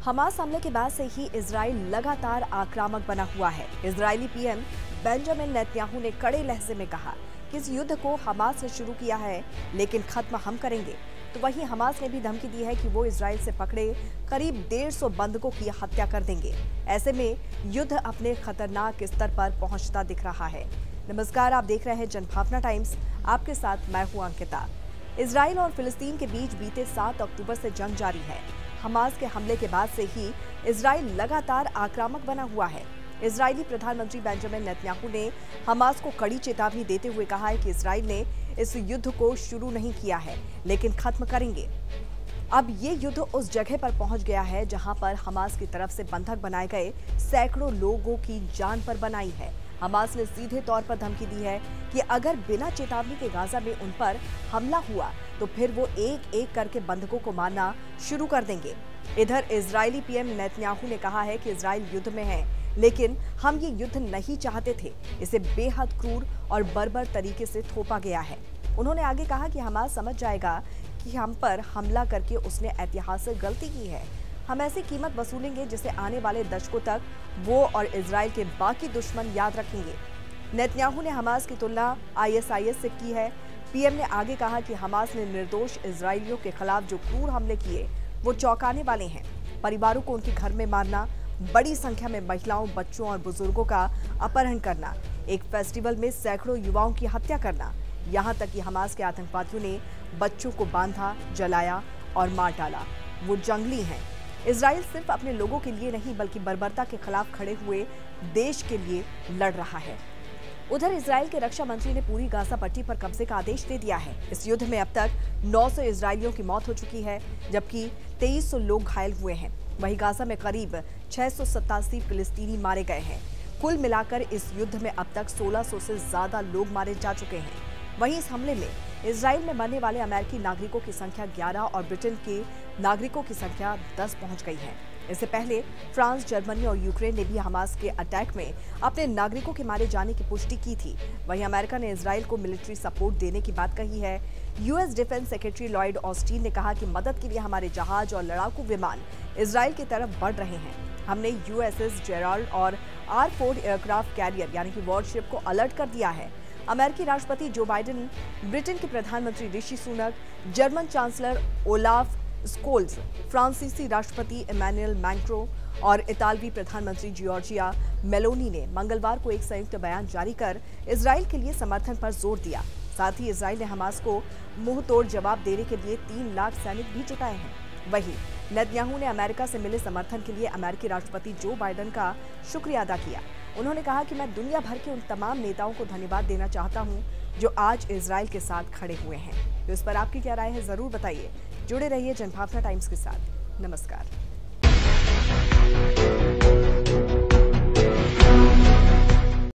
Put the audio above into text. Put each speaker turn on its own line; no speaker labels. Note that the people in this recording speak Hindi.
हमास हमले के बाद से ही इजराइल लगातार आक्रामक बना हुआ है। इजरायली पीएम बेंजामिन नेतन्याहू ने कड़े लहजे में कहा कि इस युद्ध को हमास ने शुरू किया है, लेकिन खत्म हम करेंगे। तो वहीं हमास ने भी धमकी दी है कि वो इजराइल से पकड़े करीब 150 बंधकों की हत्या कर देंगे। ऐसे में युद्ध अपने खतरनाक स्तर पर पहुंचता दिख रहा है। नमस्कार, आप देख रहे हैं जनभावना टाइम्स। आपके साथ मैं हूं अंकिता। इजराइल और फिलिस्तीन के बीच बीते 7 अक्टूबर से जंग जारी है। हमास के हमले के बाद से ही इजराइल लगातार आक्रामक बना हुआ है। इजरायली प्रधानमंत्री बेंजामिन नेतन्याहू ने हमास को कड़ी चेतावनी देते हुए कहा है कि इजराइल ने इस युद्ध को शुरू नहीं किया है, लेकिन खत्म करेंगे। अब ये युद्ध उस जगह पर पहुंच गया है जहां पर हमास की तरफ से बंधक बनाए गए सैकड़ों लोगों की जान पर बनाई है। हमास ने सीधे तौर पर धमकी दी है कि अगर बिना चेतावनी के गाजा में उन पर हमला हुआ तो फिर वो एक एक करके बंधकों को मारना शुरू कर देंगे। इधर इजरायली पीएम नेतन्याहू ने कहा है कि इजराइल युद्ध में है, लेकिन हम ये युद्ध नहीं चाहते थे। इसे बेहद क्रूर और बर्बर तरीके से थोपा गया है। उन्होंने आगे कहा कि हमास समझ जाएगा कि हम पर हमला करके उसने ऐतिहासिक गलती की है। हम ऐसी कीमत वसूलेंगे जिसे आने वाले दशकों तक वो और इजराइल के बाकी दुश्मन याद रखेंगे। नेतन्याहू ने हमास की तुलना आईएसआईएस से की है। पीएम ने आगे कहा कि हमास ने निर्दोष इजरायलियों के खिलाफ जो क्रूर हमले किए वो चौंकाने वाले हैं। परिवारों को उनके घर में मारना, बड़ी संख्या में महिलाओं, बच्चों और बुजुर्गों का अपहरण करना, एक फेस्टिवल में सैकड़ों युवाओं की हत्या करना, यहाँ तक कि हमास के आतंकवादियों ने बच्चों को बांधा, जलाया और मार डाला। वो जंगली हैं। इजराइल सिर्फ अपने लोगों के लिए नहीं बल्कि बर्बरता के खिलाफ खड़े हुए देश के लिए लड़ रहा है। उधर इजराइल के रक्षा मंत्री ने पूरी गाजा पट्टी पर कब्जे का आदेश दे दिया है। इस युद्ध में अब तक 900 इजरायलियों की मौत हो चुकी है, जबकि 2300 लोग घायल हुए हैं। वहीं गाजा में करीब 687 फिलिस्तीनी मारे गए हैं। कुल मिलाकर इस युद्ध में अब तक 1600 से ज्यादा लोग मारे जा चुके हैं। वहीं इस हमले में इजराइल में मरने वाले अमेरिकी नागरिकों की संख्या 11 और ब्रिटेन के नागरिकों की संख्या 10 पहुंच गई है। इससे पहले फ्रांस, जर्मनी और यूक्रेन ने भी हमास के अटैक में अपने नागरिकों के मारे जाने की पुष्टि की थी। वहीं अमेरिका ने इजराइल को मिलिट्री सपोर्ट देने की बात कही है। US defence secretary Lloyd Austin ने कहा कि मदद के लिए हमारे जहाज और लड़ाकू विमान इजराइल की तरफ बढ़ रहे हैं। हमने यूएसएस जेराल्ड और R4 एयरक्राफ्ट कैरियर यानी कि वॉरशिप को अलर्ट कर दिया है। अमेरिकी राष्ट्रपति जो बाइडेन, ब्रिटेन के प्रधानमंत्री Rishi Sunak, German chancellor Olaf Scholz, फ्रांसीसी राष्ट्रपति इमैनुएल मैक्रों और इतालवी प्रधानमंत्री जॉर्जिया मेलोनी ने मंगलवार को एक संयुक्त बयान जारी कर इजराइल के लिए समर्थन पर जोर दिया। साथ ही इजराइल ने हमास को मुंहतोड़ जवाब देने के लिए 3 लाख सैनिक भी जुटाए हैं। वहीं नेतन्याहू ने अमेरिका से मिले समर्थन के लिए अमेरिकी राष्ट्रपति जो बाइडेन का शुक्रिया अदा किया। उन्होंने कहा कि मैं दुनिया भर के उन तमाम नेताओं को धन्यवाद देना चाहता हूं जो आज इजराइल के साथ खड़े हुए हैं। तो इस पर आपकी क्या राय है, जरूर बताइए। जुड़े रहिए जनभावना टाइम्स के साथ। नमस्कार।